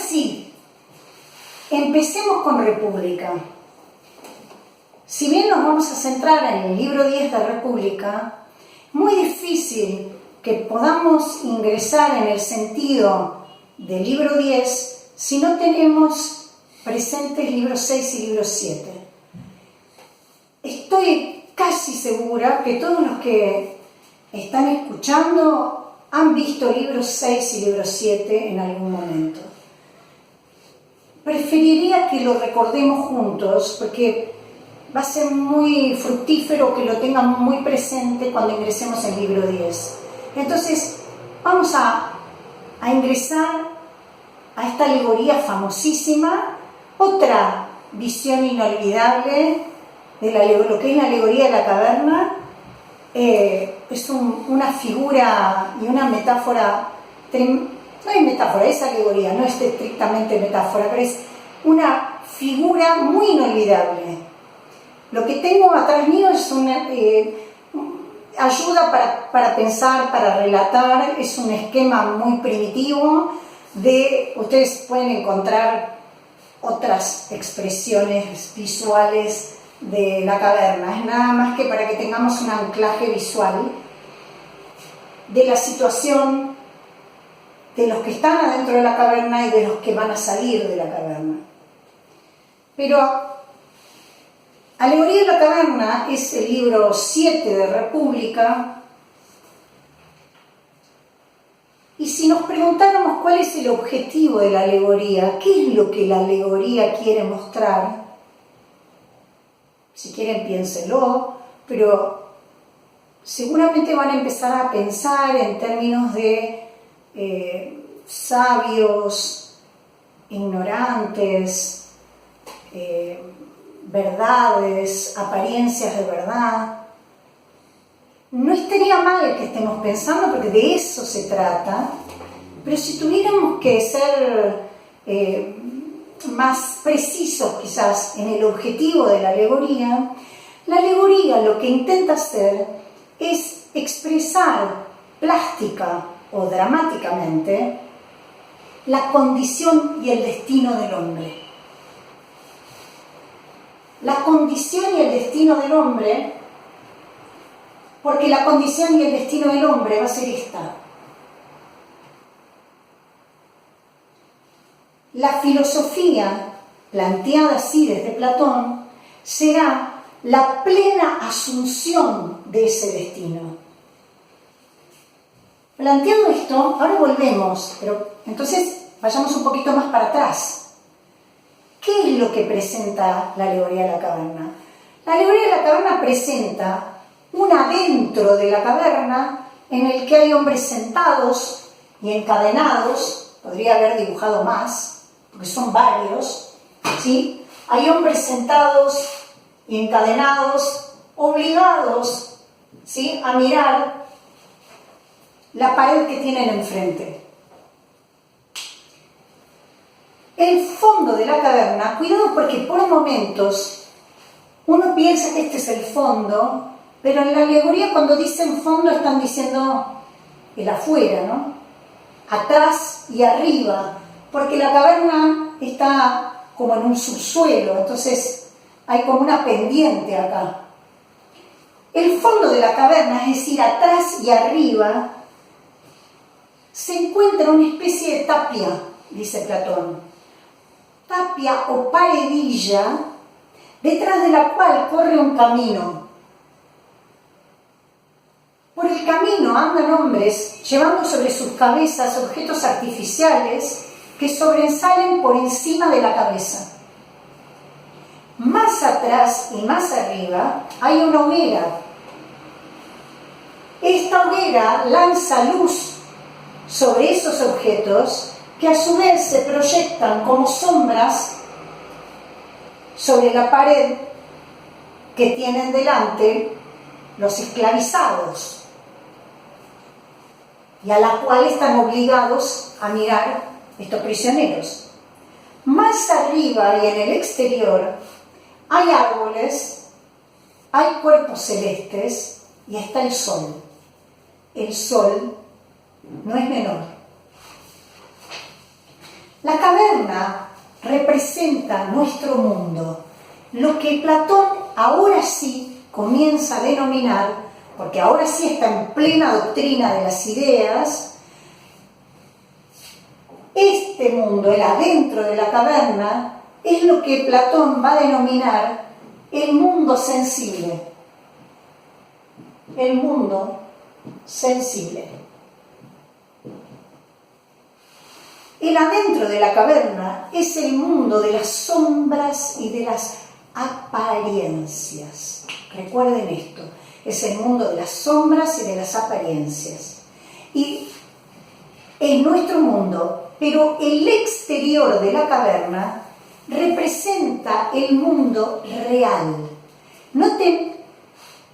sí, empecemos con República. Si bien nos vamos a centrar en el libro 10 de República, muy difícil que podamos ingresar en el sentido del libro 10 si no tenemos presentes libros 6 y libro 7. Estoy casi segura que todos los que están escuchando han visto libros 6 y libro 7 en algún momento. Preferiría que lo recordemos juntos porque va a ser muy fructífero que lo tengan muy presente cuando ingresemos en libro 10. Entonces, vamos a ingresar a esta alegoría famosísima, otra visión inolvidable de lo que es la alegoría de la caverna. Es una figura y una metáfora, no es metáfora, es alegoría, no es estrictamente metáfora, pero es una figura muy inolvidable. Lo que tengo atrás mío es una ayuda para pensar, para relatar, es un esquema muy primitivo ustedes pueden encontrar otras expresiones visuales de la caverna, es nada más que para que tengamos un anclaje visual de la situación de los que están adentro de la caverna y de los que van a salir de la caverna. Pero Alegoría de la caverna es el libro 7 de República. Y si nos preguntáramos cuál es el objetivo de la alegoría, ¿qué es lo que la alegoría quiere mostrar? Si quieren, piénsenlo, pero seguramente van a empezar a pensar en términos de sabios, ignorantes, verdades, apariencias de verdad. No estaría mal que estemos pensando, porque de eso se trata, pero si tuviéramos que ser más precisos quizás en el objetivo de la alegoría lo que intenta hacer es expresar plástica o dramáticamente la condición y el destino del hombre. La condición y el destino del hombre, porque la condición y el destino del hombre va a ser esta. La filosofía, planteada así desde Platón, será la plena asunción de ese destino. Planteado esto, ahora volvemos, pero entonces vayamos un poquito más para atrás. ¿Qué es lo que presenta la alegoría de la caverna? La alegoría de la caverna presenta un adentro de la caverna en el que hay hombres sentados y encadenados, podría haber dibujado más, porque son varios, ¿sí? Hay hombres sentados y encadenados, obligados, ¿sí?, a mirar la pared que tienen enfrente. El fondo de la caverna, cuidado porque por momentos uno piensa que este es el fondo, pero en la alegoría cuando dicen fondo están diciendo el afuera, ¿no? Atrás y arriba, porque la caverna está como en un subsuelo, entonces hay como una pendiente acá. El fondo de la caverna, es decir, atrás y arriba, se encuentra una especie de tapia, dice Platón. Tapia o paredilla, detrás de la cual corre un camino. Por el camino andan hombres llevando sobre sus cabezas objetos artificiales que sobresalen por encima de la cabeza. Más atrás y más arriba hay una hoguera. Esta hoguera lanza luz sobre esos objetos que a su vez se proyectan como sombras sobre la pared que tienen delante los esclavizados y a la cual están obligados a mirar estos prisioneros. Más arriba y en el exterior hay árboles, hay cuerpos celestes y está el sol. El sol no es menor. La caverna representa nuestro mundo, lo que Platón ahora sí comienza a denominar, porque ahora sí está en plena doctrina de las ideas, este mundo, el adentro de la caverna, es lo que Platón va a denominar el mundo sensible. El mundo sensible. El adentro de la caverna es el mundo de las sombras y de las apariencias. Recuerden esto, es el mundo de las sombras y de las apariencias. Y es nuestro mundo, pero el exterior de la caverna representa el mundo real. Noten,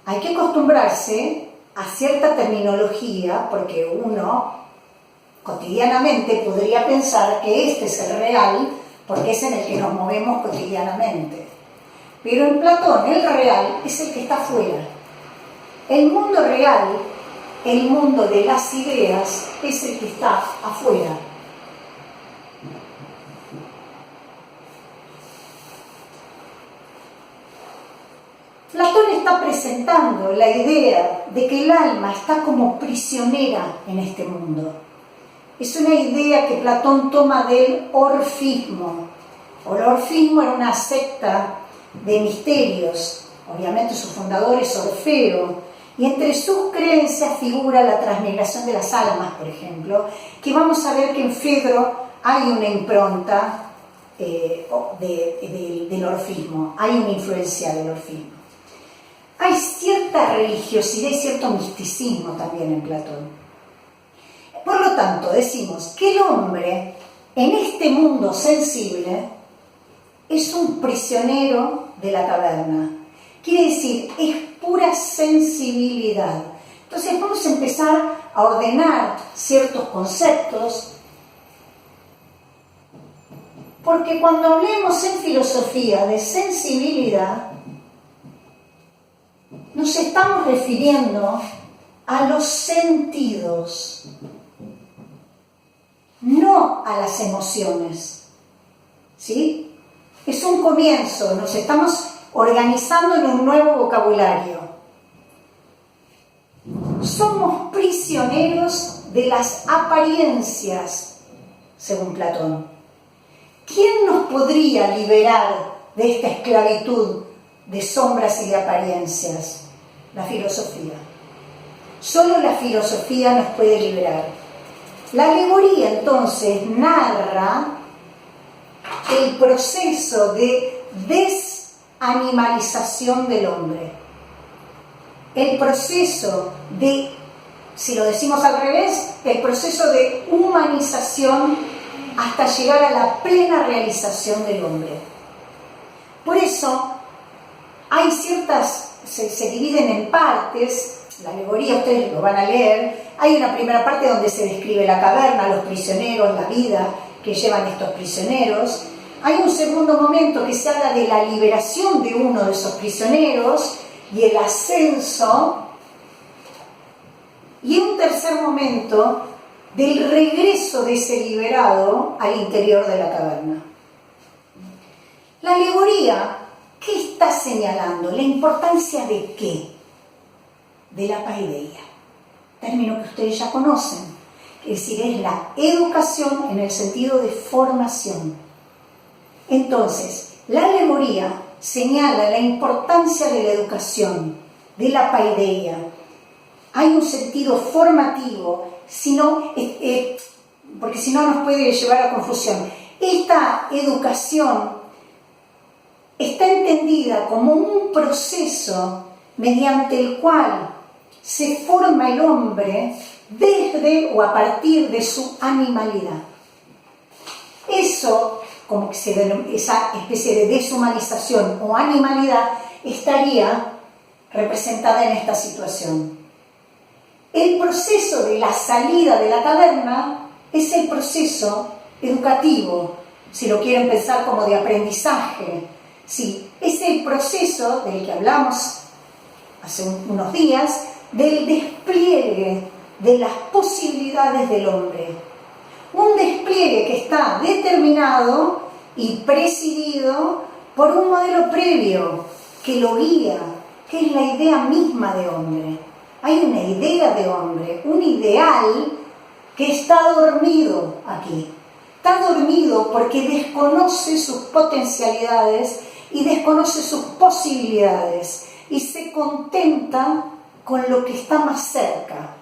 hay que acostumbrarse a cierta terminología, porque uno cotidianamente podría pensar que este es el real, porque es en el que nos movemos cotidianamente. Pero en Platón, el real es el que está afuera. El mundo real, el mundo de las ideas, es el que está afuera. Platón está presentando la idea de que el alma está como prisionera en este mundo. Es una idea que Platón toma del orfismo. El orfismo era una secta de misterios. Obviamente su fundador es Orfeo. Y entre sus creencias figura la transmigración de las almas, por ejemplo, que vamos a ver que en Fedro hay una impronta del orfismo, hay una influencia del orfismo. Hay cierta religiosidad y cierto misticismo también en Platón. Por lo tanto, decimos que el hombre en este mundo sensible es un prisionero de la caverna. Quiere decir, es pura sensibilidad. Entonces vamos a empezar a ordenar ciertos conceptos, porque cuando hablemos en filosofía de sensibilidad, nos estamos refiriendo a los sentidos, no a las emociones, ¿sí? Es un comienzo, nos estamos organizando en un nuevo vocabulario. Somos prisioneros de las apariencias, según Platón. ¿Quién nos podría liberar de esta esclavitud de sombras y de apariencias? La filosofía. Solo la filosofía nos puede liberar. La alegoría, entonces, narra el proceso de desanimalización del hombre. El proceso de, si lo decimos al revés, el proceso de humanización hasta llegar a la plena realización del hombre. Por eso, hay ciertas, se dividen en partes. La alegoría, ustedes lo van a leer. Hay una primera parte donde se describe la caverna, los prisioneros, la vida que llevan estos prisioneros. Hay un segundo momento que se habla de la liberación de uno de esos prisioneros y el ascenso. Y un tercer momento del regreso de ese liberado al interior de la caverna. La alegoría, ¿qué está señalando? ¿La importancia de qué? De la paideia, término que ustedes ya conocen, es decir, es la educación en el sentido de formación. Entonces, la alegoría señala la importancia de la educación, de la paideia. Hay un sentido formativo, porque si no nos puede llevar a confusión. Esta educación está entendida como un proceso mediante el cual se forma el hombre desde o a partir de su animalidad. Eso, como que esa especie de deshumanización o animalidad, estaría representada en esta situación. El proceso de la salida de la caverna es el proceso educativo, si lo quieren pensar como de aprendizaje. Sí, es el proceso del que hablamos hace unos días, del despliegue de las posibilidades del hombre. Un despliegue que está determinado y presidido por un modelo previo que lo guía, que es la idea misma de hombre. Hay una idea de hombre, un ideal que está dormido aquí. Está dormido porque desconoce sus potencialidades y desconoce sus posibilidades y se contenta con lo que está más cerca,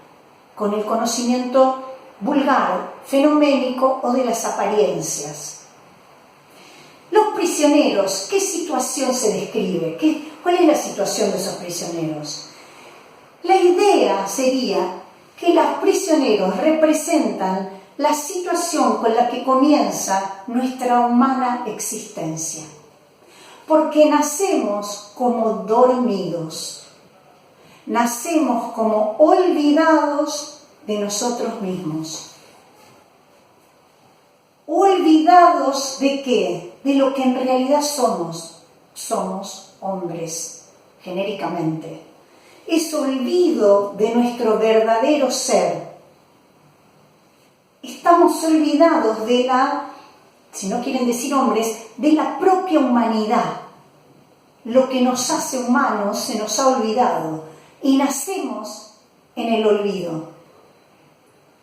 con el conocimiento vulgar, fenoménico o de las apariencias. Los prisioneros, ¿qué situación se describe? ¿Cuál es la situación de esos prisioneros? La idea sería que los prisioneros representan la situación con la que comienza nuestra humana existencia. Porque nacemos como dormidos, nacemos como olvidados de nosotros mismos. ¿Olvidados de qué? De lo que en realidad somos. Somos hombres, genéricamente. Es olvido de nuestro verdadero ser. Estamos olvidados de la, si no quieren decir hombres, de la propia humanidad. Lo que nos hace humanos se nos ha olvidado y nacemos en el olvido.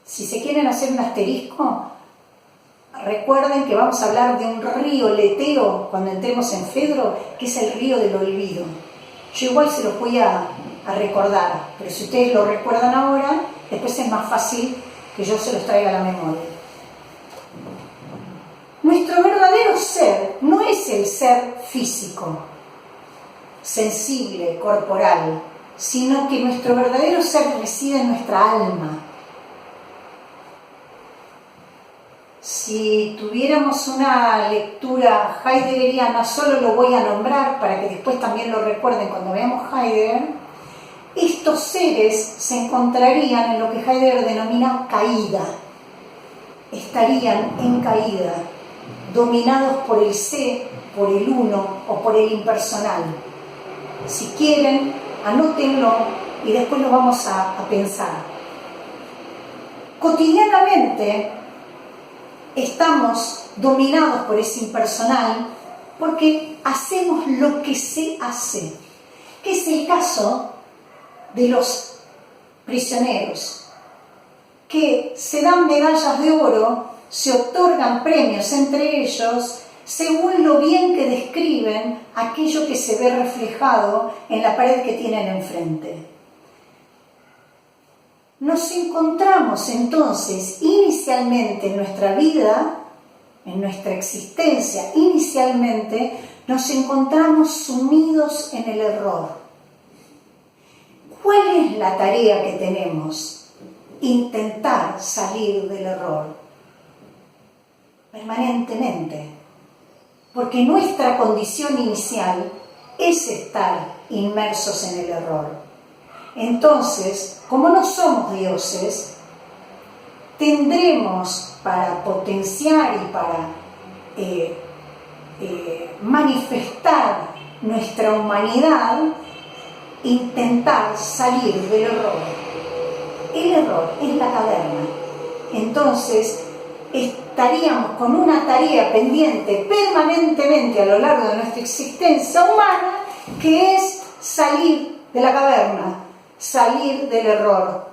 Si se quieren hacer un asterisco, recuerden que vamos a hablar de un río leteo cuando entremos en Fedro, que es el río del olvido. Yo igual se los voy a recordar, pero si ustedes lo recuerdan ahora, después es más fácil que yo se los traiga a la memoria. Nuestro verdadero ser no es el ser físico, sensible, corporal, sino que nuestro verdadero ser reside en nuestra alma. Si tuviéramos una lectura heideggeriana, solo lo voy a nombrar para que después también lo recuerden cuando veamos Heidegger, estos seres se encontrarían en lo que Heidegger denomina caída. Estarían en caída, dominados por el sé, por el uno o por el impersonal. Si quieren, anótenlo y después lo vamos a pensar. Cotidianamente estamos dominados por ese impersonal porque hacemos lo que se hace, que es el caso de los prisioneros, que se dan medallas de oro, se otorgan premios entre ellos según lo bien que describen aquello que se ve reflejado en la pared que tienen enfrente. Nos encontramos entonces inicialmente en nuestra vida, en nuestra existencia, inicialmente nos encontramos sumidos en el error. ¿Cuál es la tarea que tenemos? Intentar salir del error permanentemente, porque nuestra condición inicial es estar inmersos en el error. Entonces, como no somos dioses, tendremos para potenciar y para manifestar nuestra humanidad, intentar salir del error. El error es la caverna. Entonces, estaríamos con una tarea pendiente permanentemente a lo largo de nuestra existencia humana, que es salir de la caverna, salir del error,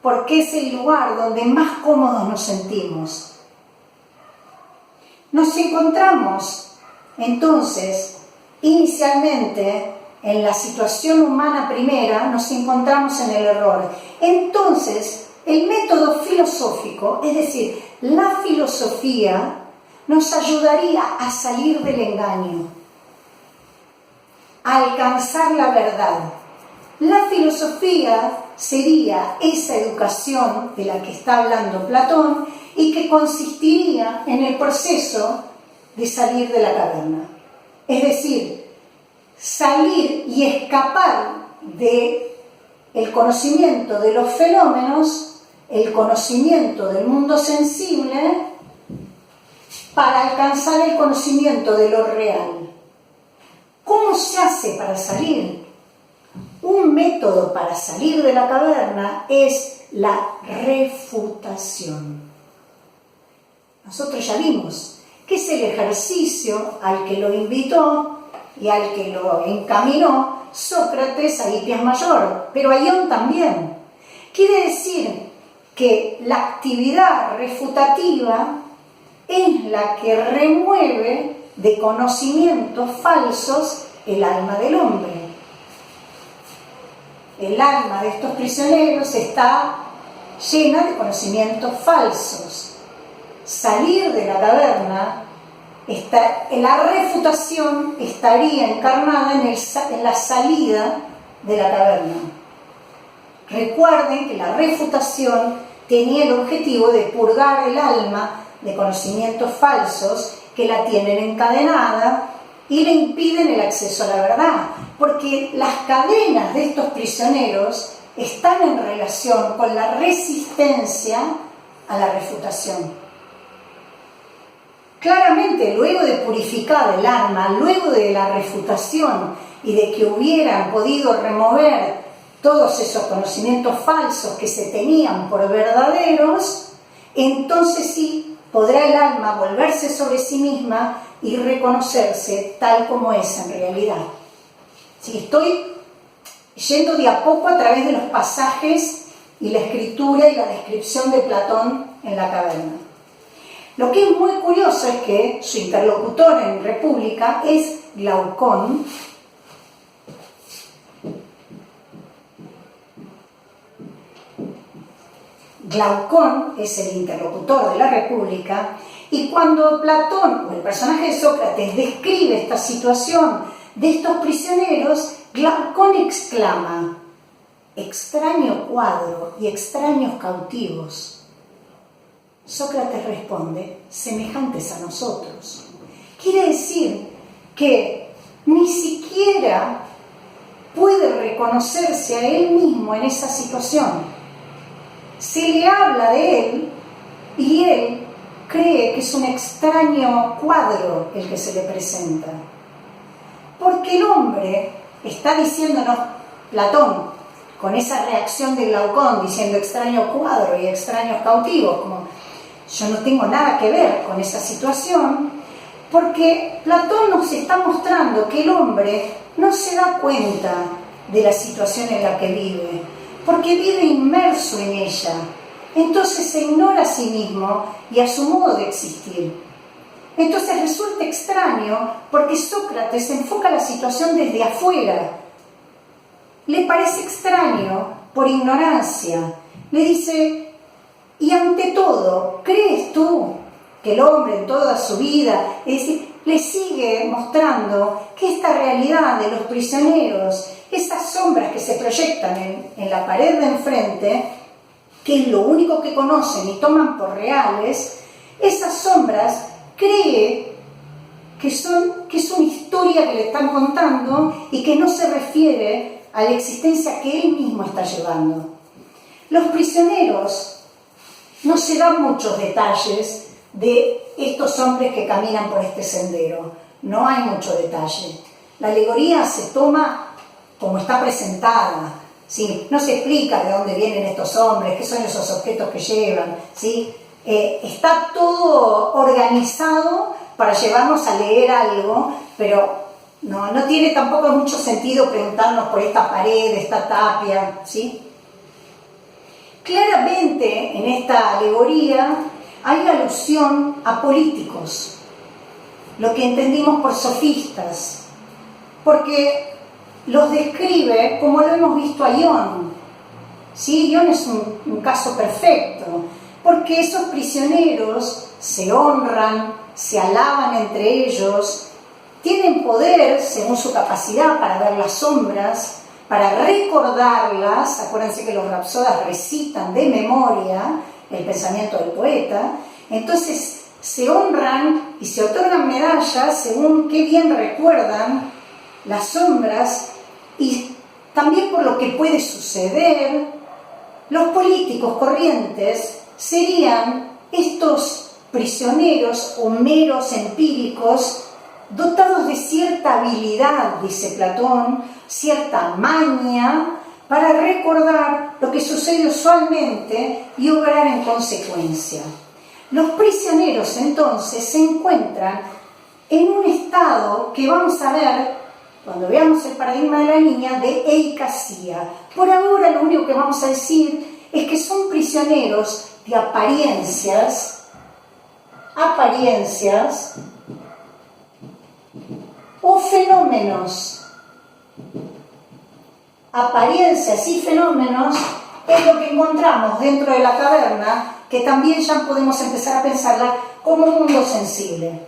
porque es el lugar donde más cómodos nos sentimos. Nos encontramos, entonces, inicialmente, en la situación humana primera, nos encontramos en el error. Entonces, el método filosófico, es decir, la filosofía, nos ayudaría a salir del engaño, a alcanzar la verdad. La filosofía sería esa educación de la que está hablando Platón y que consistiría en el proceso de salir de la caverna. Es decir, salir y escapar del conocimiento de los fenómenos, el conocimiento del mundo sensible, para alcanzar el conocimiento de lo real. ¿Cómo se hace para salir? Un método para salir de la caverna es la refutación. nosotros ya vimos que es el ejercicio al que lo invitó y al que lo encaminó Sócrates a Hipias Mayor, pero a Ión también. Quiere decir que la actividad refutativa es la que remueve de conocimientos falsos el alma del hombre. El alma de estos prisioneros está llena de conocimientos falsos. Salir de la caverna, la refutación estaría encarnada en la salida de la caverna. Recuerden que la refutación tenía el objetivo de purgar el alma de conocimientos falsos que la tienen encadenada y le impiden el acceso a la verdad, porque las cadenas de estos prisioneros están en relación con la resistencia a la refutación. Claramente, luego de purificar el alma, luego de la refutación y de que hubieran podido remover todos esos conocimientos falsos que se tenían por verdaderos, entonces sí podrá el alma volverse sobre sí misma y reconocerse tal como es en realidad. Sí, estoy yendo de a poco a través de los pasajes y la escritura y la descripción de Platón en la caverna. Lo que es muy curioso es que su interlocutor en República es Glaucón. Glaucón es el interlocutor de la República, y cuando Platón, o el personaje de Sócrates, describe esta situación de estos prisioneros, Glaucón exclama: extraño cuadro y extraños cautivos. Sócrates responde: semejantes a nosotros. Quiere decir que ni siquiera puede reconocerse a él mismo en esa situación. Se le habla de él y él cree que es un extraño cuadro el que se le presenta. Porque el hombre está diciéndonos, Platón, con esa reacción de Glaucón, diciendo extraño cuadro y extraños cautivos, como yo no tengo nada que ver con esa situación, porque Platón nos está mostrando que el hombre no se da cuenta de la situación en la que vive, porque vive inmerso en ella. Entonces se ignora a sí mismo y a su modo de existir. Entonces resulta extraño porque Sócrates enfoca la situación desde afuera. Le parece extraño por ignorancia. Le dice: y ante todo, ¿crees tú que el hombre en toda su vida, es decir, le sigue mostrando que esta realidad de los prisioneros, esas sombras que se proyectan en la pared de enfrente, que es lo único que conocen y toman por reales, esas sombras cree que es una historia que le están contando y que no se refiere a la existencia que él mismo está llevando? Los prisioneros no se dan muchos detalles de estos hombres que caminan por este sendero. No hay mucho detalle. La alegoría se toma como está presentada, ¿sí? No se explica de dónde vienen estos hombres, qué son esos objetos que llevan, ¿sí? Está todo organizado para llevarnos a leer algo, pero no tiene tampoco mucho sentido preguntarnos por esta pared, esta tapia, ¿sí? Claramente en esta alegoría hay alusión a políticos, lo que entendimos por sofistas, porque los describe como lo hemos visto a Ión. ¿Sí? Ión es un caso perfecto, porque esos prisioneros se honran, se alaban entre ellos, tienen poder según su capacidad para ver las sombras, para recordarlas. Acuérdense que los rapsodas recitan de memoria el pensamiento del poeta. Entonces se honran y se otorgan medallas según qué bien recuerdan las sombras y también por lo que puede suceder. Los políticos corrientes serían estos prisioneros o meros empíricos dotados de cierta habilidad, dice Platón, cierta maña para recordar lo que sucede usualmente y obrar en consecuencia. Los prisioneros entonces se encuentran en un estado que vamos a ver, cuando veamos el paradigma de la niña, de eikasía. Por ahora lo único que vamos a decir es que son prisioneros de apariencias o fenómenos. Apariencias y fenómenos es lo que encontramos dentro de la caverna, que también ya podemos empezar a pensarla como un mundo sensible.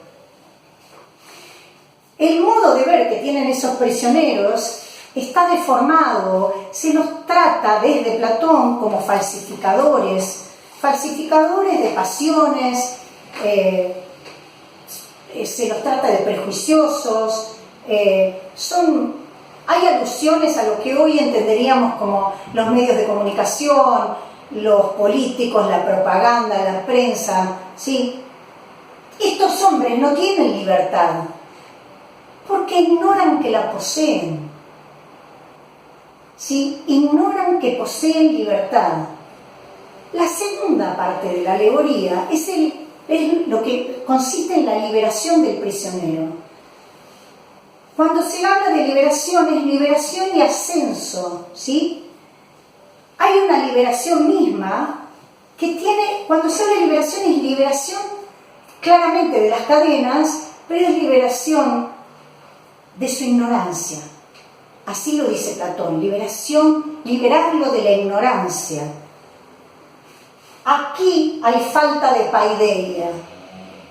El modo de ver que tienen esos prisioneros está deformado, se los trata desde Platón como falsificadores de pasiones, se los trata de prejuiciosos, hay alusiones a lo que hoy entenderíamos como los medios de comunicación, los políticos, la propaganda, la prensa, ¿sí? Estos hombres no tienen libertad porque ignoran que la poseen, ¿sí? Ignoran que poseen libertad. La segunda parte de la alegoría es lo que consiste en la liberación del prisionero. Cuando se habla de liberación, es liberación y ascenso, ¿sí? Hay una liberación misma que tiene, cuando se habla de liberación, es liberación claramente de las cadenas, pero es liberación de su ignorancia. Así lo dice Platón, liberarlo de la ignorancia. Aquí hay falta de paideia.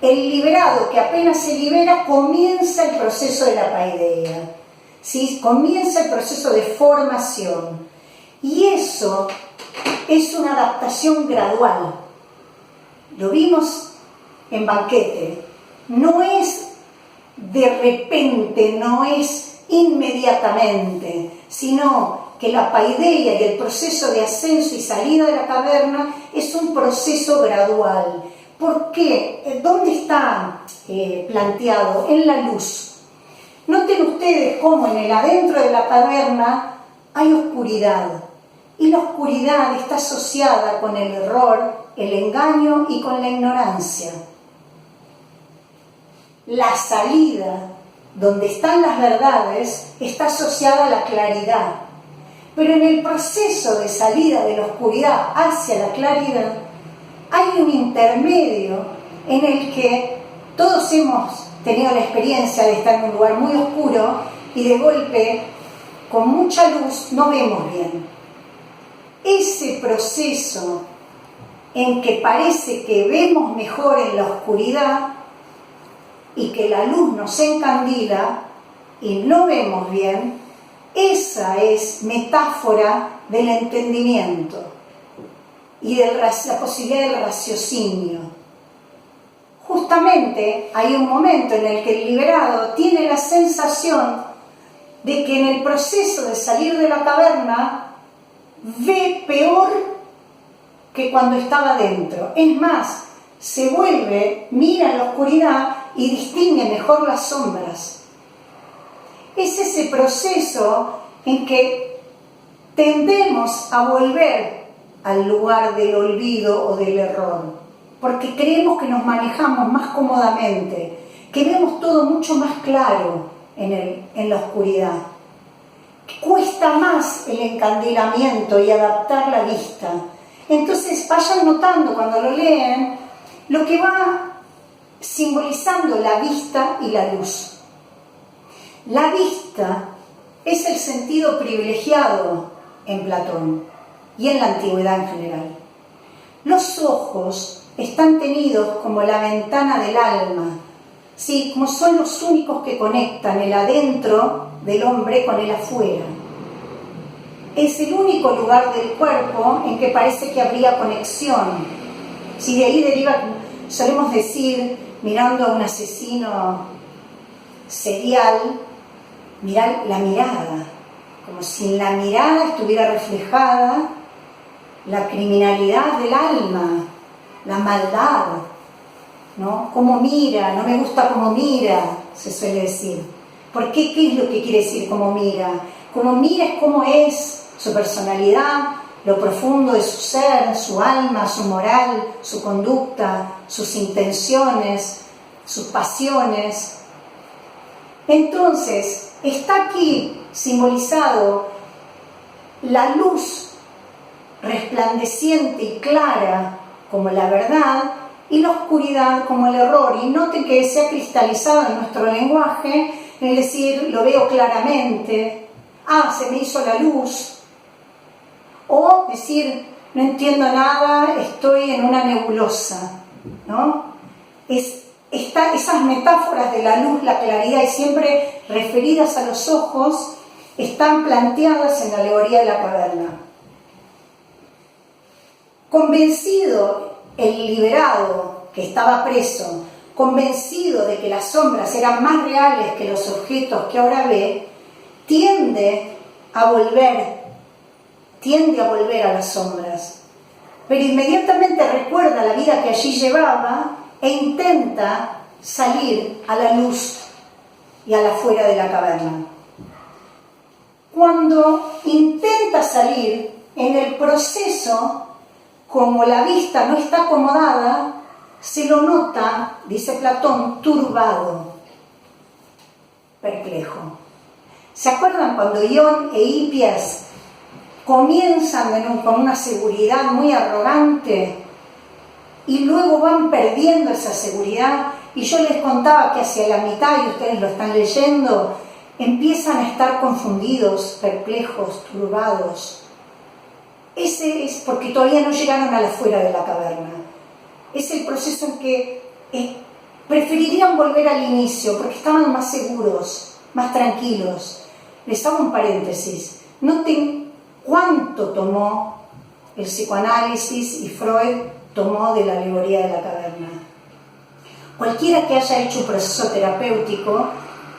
El liberado que apenas se libera comienza el proceso de la paideia, ¿sí? Comienza el proceso de formación. Y eso es una adaptación gradual. Lo vimos en Banquete. No es de repente, no es inmediatamente, sino que la paideia y el proceso de ascenso y salida de la caverna es un proceso gradual. ¿Por qué? ¿Dónde está planteado? En la luz. Noten ustedes cómo en el adentro de la caverna hay oscuridad. Y la oscuridad está asociada con el error, el engaño y con la ignorancia. La salida, donde están las verdades, está asociada a la claridad. Pero en el proceso de salida de la oscuridad hacia la claridad, hay un intermedio en el que todos hemos tenido la experiencia de estar en un lugar muy oscuro y de golpe, con mucha luz, no vemos bien. Ese proceso en que parece que vemos mejor en la oscuridad y que la luz nos encandila y no vemos bien, esa es metáfora del entendimiento y de la posibilidad del raciocinio. Justamente hay un momento en el que el liberado tiene la sensación de que en el proceso de salir de la caverna ve peor que cuando estaba dentro. Es más, se vuelve, mira en la oscuridad y distingue mejor las sombras. Es ese proceso en que tendemos a volver al lugar del olvido o del error, porque creemos que nos manejamos más cómodamente, que vemos todo mucho más claro en la oscuridad. Cuesta más el encandilamiento y adaptar la vista. Entonces vayan notando cuando lo leen lo que va simbolizando la vista y la luz. La vista es el sentido privilegiado en Platón y en la antigüedad en general. Los ojos están tenidos como la ventana del alma, ¿sí? Como son los únicos que conectan el adentro del hombre con el afuera. Es el único lugar del cuerpo en que parece que habría conexión. Si de ahí deriva, solemos decir, mirando a un asesino serial, mirar la mirada, como si en la mirada estuviera reflejada la criminalidad del alma, la maldad, ¿no? Cómo mira, no me gusta cómo mira, se suele decir. ¿Por qué? ¿Qué es lo que quiere decir cómo mira? Cómo mira es cómo es su personalidad, lo profundo de su ser, su alma, su moral, su conducta, sus intenciones, sus pasiones. Entonces, está aquí simbolizado la luz resplandeciente y clara como la verdad y la oscuridad como el error. Y noten que se ha cristalizado en nuestro lenguaje, es decir, lo veo claramente, se me hizo la luz, o decir, no entiendo nada, estoy en una nebulosa, ¿no? Esas metáforas de la luz, la claridad y siempre referidas a los ojos están planteadas en la alegoría de la caverna. Convencido el liberado que estaba preso, convencido de que las sombras eran más reales que los objetos que ahora ve, tiende a volver a las sombras, pero inmediatamente recuerda la vida que allí llevaba e intenta salir a la luz y a la fuera de la caverna. Cuando intenta salir, en el proceso, como la vista no está acomodada, se lo nota, dice Platón, turbado, perplejo. ¿Se acuerdan cuando Ión e Hipias comienzan con una seguridad muy arrogante y luego van perdiendo esa seguridad? Y yo les contaba que hacia la mitad, y ustedes lo están leyendo, empiezan a estar confundidos, perplejos, turbados. Ese es porque todavía no llegaron a la fuera de la caverna. Es el proceso en que preferirían volver al inicio porque estaban más seguros, más tranquilos. Les hago un paréntesis. Noten cuánto tomó el psicoanálisis y Freud tomó de la alegoría de la caverna. Cualquiera que haya hecho un proceso terapéutico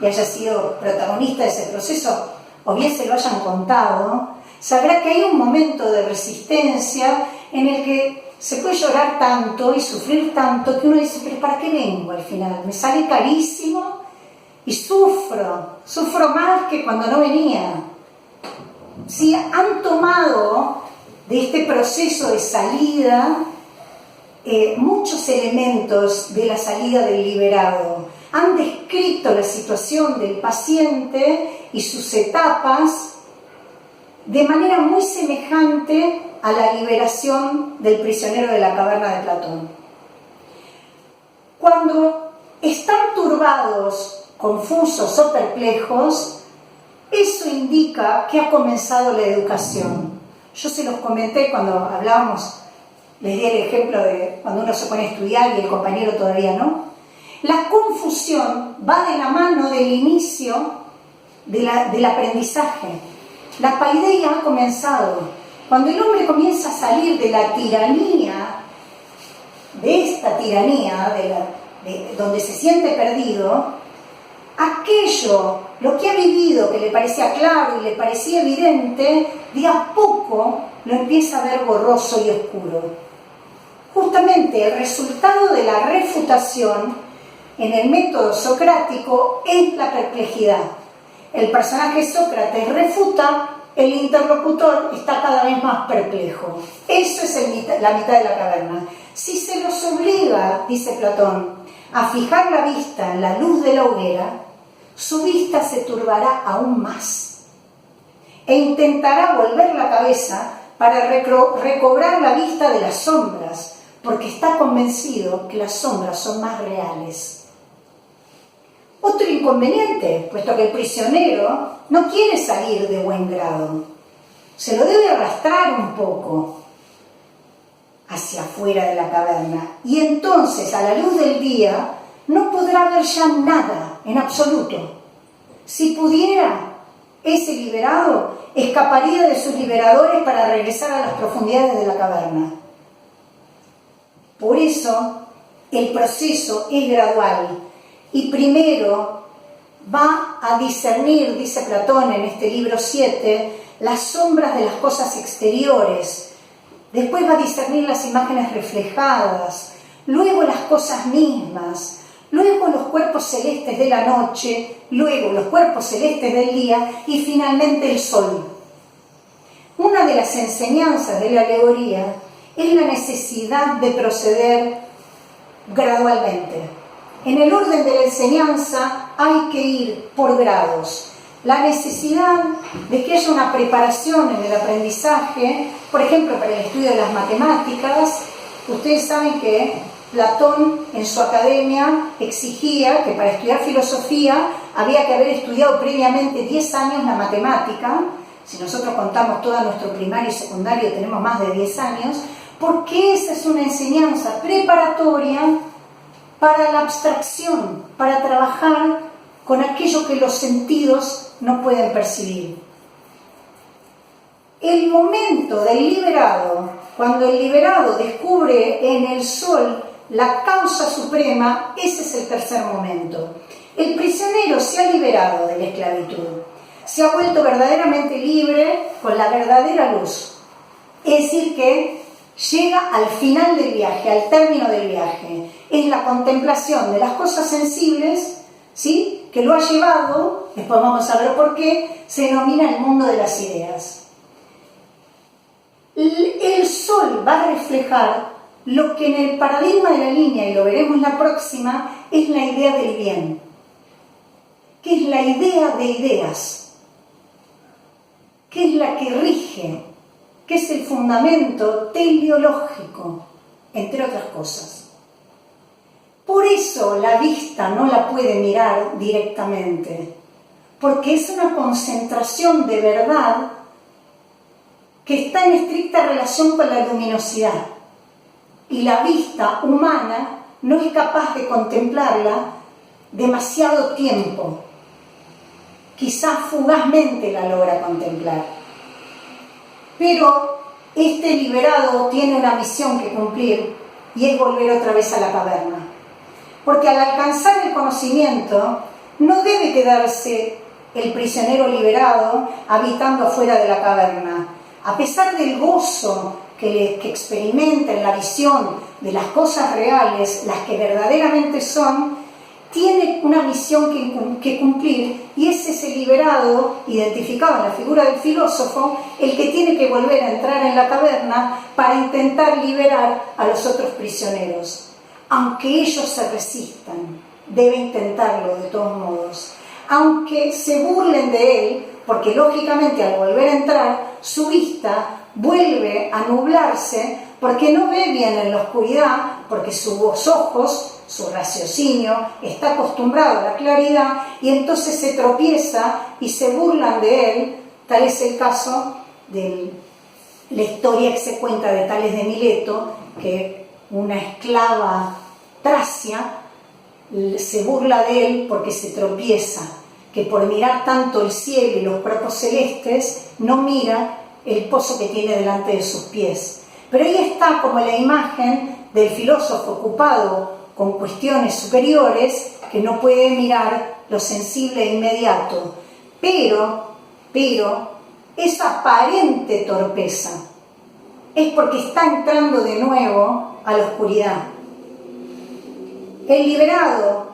y haya sido protagonista de ese proceso, o bien se lo hayan contado, sabrá que hay un momento de resistencia en el que se puede llorar tanto y sufrir tanto que uno dice, pero ¿para qué vengo al final? Me sale carísimo y sufro más que cuando no venía. Si han tomado de este proceso de salida muchos elementos de la salida del liberado, han descrito la situación del paciente y sus etapas de manera muy semejante a la liberación del prisionero de la caverna de Platón. Cuando están turbados, confusos o perplejos, eso indica que ha comenzado la educación. Yo se los comenté cuando hablábamos, les di el ejemplo de cuando uno se pone a estudiar y el compañero todavía no. La confusión va de la mano del inicio del aprendizaje. La paideia ha comenzado. Cuando el hombre comienza a salir de la tiranía, de esta tiranía, donde se siente perdido, aquello, lo que ha vivido, que le parecía claro y le parecía evidente, de a poco lo empieza a ver borroso y oscuro. Justamente el resultado de la refutación en el método socrático es la perplejidad. El personaje Sócrates refuta, el interlocutor está cada vez más perplejo. Eso es la mitad de la caverna. Si se los obliga, dice Platón, a fijar la vista en la luz de la hoguera, su vista se turbará aún más e intentará volver la cabeza para recobrar la vista de las sombras, porque está convencido que las sombras son más reales. Otro inconveniente, puesto que el prisionero no quiere salir de buen grado, se lo debe arrastrar un poco hacia afuera de la caverna, y entonces a la luz del día no podrá ver ya nada en absoluto. Si pudiera, ese liberado escaparía de sus liberadores para regresar a las profundidades de la caverna. Por eso el proceso es gradual y primero va a discernir, dice Platón en este libro 7, las sombras de las cosas exteriores, después va a discernir las imágenes reflejadas, luego las cosas mismas, luego los cuerpos celestes de la noche, luego los cuerpos celestes del día y finalmente el sol. Una de las enseñanzas de la alegoría es la necesidad de proceder gradualmente. En el orden de la enseñanza hay que ir por grados. La necesidad de que haya una preparación en el aprendizaje, por ejemplo, para el estudio de las matemáticas. Ustedes saben que Platón en su academia exigía que para estudiar filosofía había que haber estudiado previamente 10 años la matemática. Si nosotros contamos todo nuestro primario y secundario tenemos más de 10 años, porque esa es una enseñanza preparatoria para la abstracción, para trabajar con aquello que los sentidos no pueden percibir. El momento del liberado, cuando el liberado descubre en el sol la causa suprema, ese es el tercer momento. El prisionero se ha liberado de la esclavitud, se ha vuelto verdaderamente libre con la verdadera luz. Es decir, que llega al final del viaje, al término del viaje. Es la contemplación de las cosas sensibles, ¿sí?, que lo ha llevado, después vamos a ver por qué, se denomina el mundo de las ideas. El sol va a reflejar lo que en el paradigma de la línea, y lo veremos la próxima, es la idea del bien, que es la idea de ideas, que es la que rige, que es el fundamento teleológico, entre otras cosas. Por eso la vista no la puede mirar directamente, porque es una concentración de verdad que está en estricta relación con la luminosidad. Y la vista humana no es capaz de contemplarla demasiado tiempo. Quizás fugazmente la logra contemplar. Pero este liberado tiene una misión que cumplir y es volver otra vez a la caverna. Porque al alcanzar el conocimiento no debe quedarse el prisionero liberado habitando afuera de la caverna. A pesar del gozo que experimenta en la visión de las cosas reales, las que verdaderamente son, tiene una misión que cumplir, y es ese liberado, identificado en la figura del filósofo, el que tiene que volver a entrar en la caverna para intentar liberar a los otros prisioneros. Aunque ellos se resistan, debe intentarlo de todos modos. Aunque se burlen de él, porque lógicamente al volver a entrar, su vista vuelve a nublarse porque no ve bien en la oscuridad, porque sus ojos, su raciocinio, está acostumbrado a la claridad y entonces se tropieza y se burlan de él. Tal es el caso de la historia que se cuenta de Tales de Mileto, que una esclava tracia se burla de él porque se tropieza, que por mirar tanto el cielo y los cuerpos celestes no mira el pozo que tiene delante de sus pies. Pero ahí está como la imagen del filósofo ocupado con cuestiones superiores que no puede mirar lo sensible e inmediato. Pero esa aparente torpeza es porque está entrando de nuevo a la oscuridad. El liberado,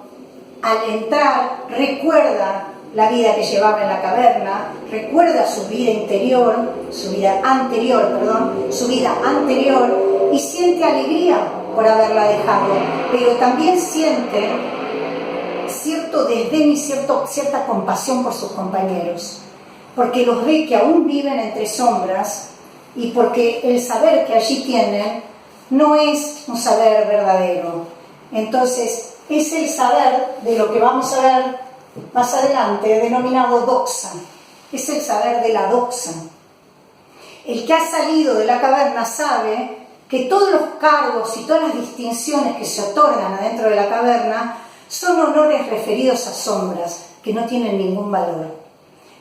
al entrar, recuerda la vida que llevaba en la caverna, recuerda su vida anterior y siente alegría por haberla dejado, pero también siente cierto desdén y cierta compasión por sus compañeros, porque los ve que aún viven entre sombras y porque el saber que allí tienen no es un saber verdadero. Entonces, es el saber de lo que vamos a ver más adelante, denominado doxa. Es el saber de la doxa. El que ha salido de la caverna sabe que todos los cargos y todas las distinciones que se otorgan adentro de la caverna son honores referidos a sombras que no tienen ningún valor.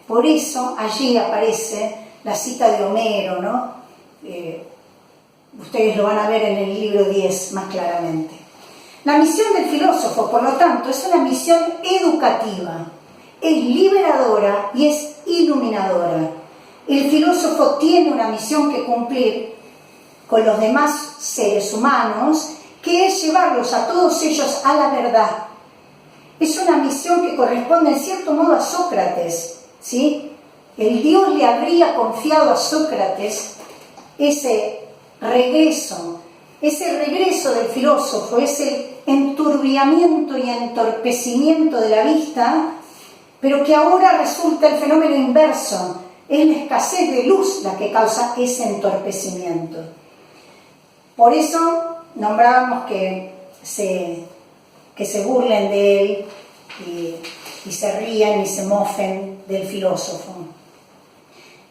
Por eso allí aparece la cita de Homero, ¿no? Ustedes lo van a ver en el libro 10 más claramente. La misión del filósofo, por lo tanto, es una misión educativa, es liberadora y es iluminadora. El filósofo tiene una misión que cumplir con los demás seres humanos, que es llevarlos a todos ellos a la verdad. Es una misión que corresponde en cierto modo a Sócrates, ¿sí? el Dios le habría confiado a Sócrates ese regreso del filósofo, ese enturbiamiento y entorpecimiento de la vista, pero que ahora resulta el fenómeno inverso, es la escasez de luz la que causa ese entorpecimiento. Por eso nombrábamos que se burlen de él y se rían y se mofen del filósofo.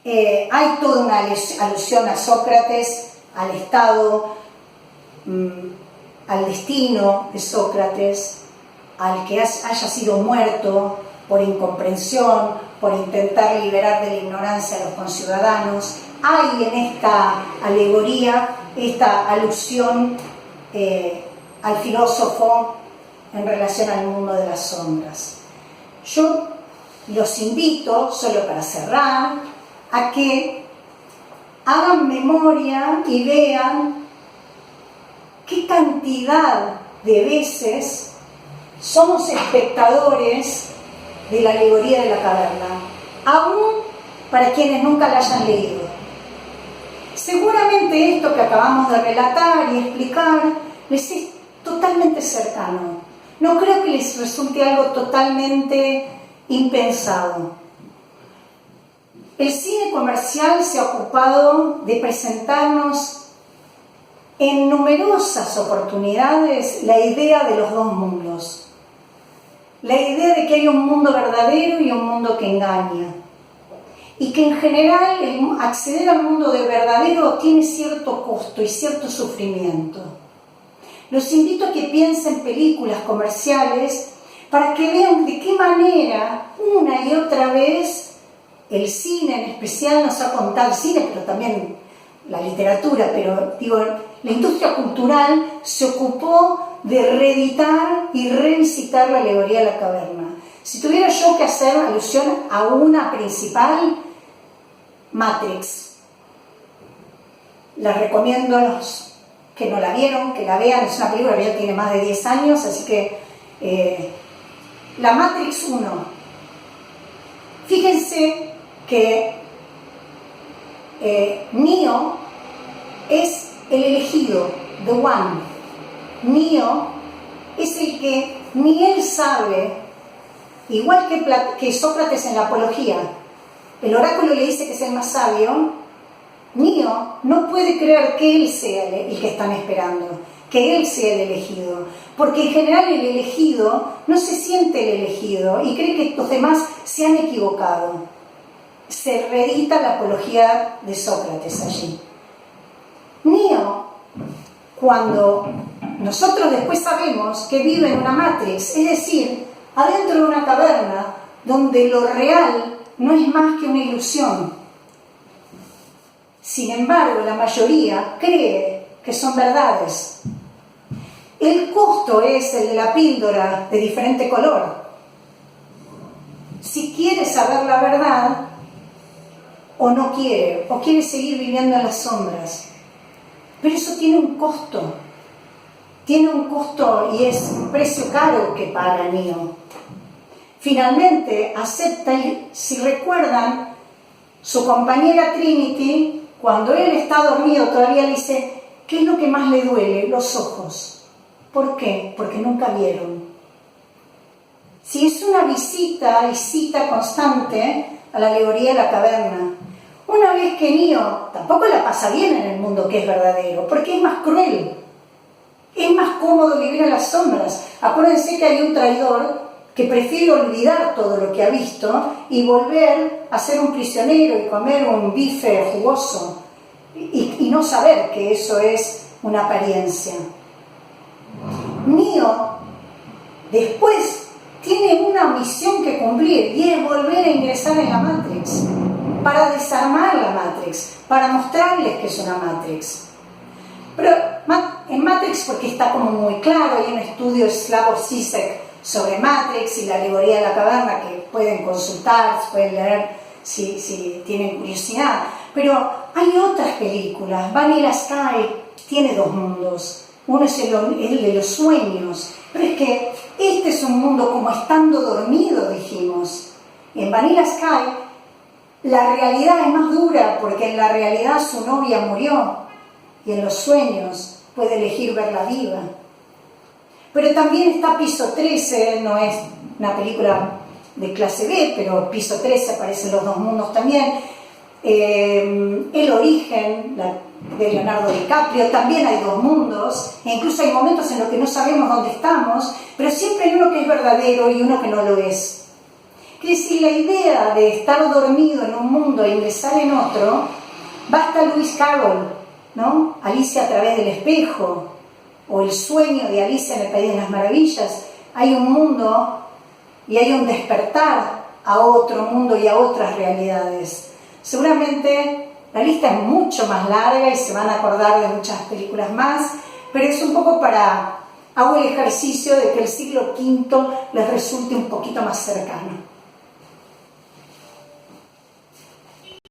Hay toda una alusión a Sócrates, al estado, al destino de Sócrates, al que haya sido muerto por incomprensión, por intentar liberar de la ignorancia a los conciudadanos. Hay en esta alegoría esta alusión al filósofo en relación al mundo de las sombras. Yo los invito, solo para cerrar, a que hagan memoria y vean qué cantidad de veces somos espectadores de la alegoría de la caverna, aún para quienes nunca la hayan leído. Seguramente esto que acabamos de relatar y explicar les es totalmente cercano. No creo que les resulte algo totalmente impensado. El cine comercial se ha ocupado de presentarnos en numerosas oportunidades la idea de los dos mundos. La idea de que hay un mundo verdadero y un mundo que engaña. Y que en general acceder al mundo de verdadero tiene cierto costo y cierto sufrimiento. Los invito a que piensen películas comerciales para que vean de qué manera una y otra vez el cine en especial nos ha contado, el cine pero también la literatura, pero digo, la industria cultural se ocupó de reeditar y revisitar la alegoría de la caverna. Si tuviera yo que hacer alusión a una principal, Matrix. Les recomiendo a los que no la vieron, que la vean. Es una película que ya tiene más de 10 años, así que la Matrix 1. Fíjense que Neo es el elegido, the one. Neo es el que ni él sabe, igual que Sócrates en la Apología. El oráculo le dice que es el más sabio. Neo no puede creer que él sea el que están esperando, que él sea el elegido, porque en general el elegido no se siente el elegido y cree que los demás se han equivocado. Se reedita la Apología de Sócrates allí. Neo, cuando nosotros después sabemos que vive en una Matrix, es decir, adentro de una caverna donde lo real no es más que una ilusión. Sin embargo, la mayoría cree que son verdades. El costo es el de la píldora de diferente color. Si quiere saber la verdad, o no quiere, o quiere seguir viviendo en las sombras. Pero eso tiene un costo. Tiene un costo y es un precio caro que paga Neo. Finalmente acepta, y si recuerdan, su compañera Trinity, cuando él está dormido, todavía le dice, ¿qué es lo que más le duele? Los ojos. ¿Por qué? Porque nunca vieron. Si es una visita y cita constante a la alegoría de la caverna, una vez que Neo tampoco la pasa bien en el mundo que es verdadero, porque es más cruel, es más cómodo vivir en las sombras. Acuérdense que hay un traidor que prefiere olvidar todo lo que ha visto y volver a ser un prisionero y comer un bife jugoso y no saber que eso es una apariencia. Neo después tiene una misión que cumplir y es volver a ingresar en la Matrix para desarmar la Matrix, para mostrarles que es una Matrix. Pero en Matrix, porque está como muy claro, hay un estudio de Slavoj Žižek sobre Matrix y la alegoría de la caverna que pueden consultar, pueden leer si tienen curiosidad. Pero hay otras películas. Vanilla Sky tiene dos mundos. Uno es el de los sueños, pero es que este es un mundo como estando dormido, dijimos. En Vanilla Sky La realidad es más dura porque en la realidad su novia murió y en los sueños puede elegir verla viva. Pero también está Piso 13, no es una película de clase B, pero Piso 13 aparecen los dos mundos también. El origen de Leonardo DiCaprio, también hay dos mundos, e incluso hay momentos en los que no sabemos dónde estamos, pero siempre hay uno que es verdadero y uno que no lo es. Es decir, la idea de estar dormido en un mundo e ingresar en otro, basta Lewis Carroll, ¿no? Alicia a través del espejo, o el sueño de Alicia en el País de las Maravillas. Hay un mundo y hay un despertar a otro mundo y a otras realidades. Seguramente la lista es mucho más larga y se van a acordar de muchas películas más, pero es un poco hago el ejercicio de que el siglo V les resulte un poquito más cercano.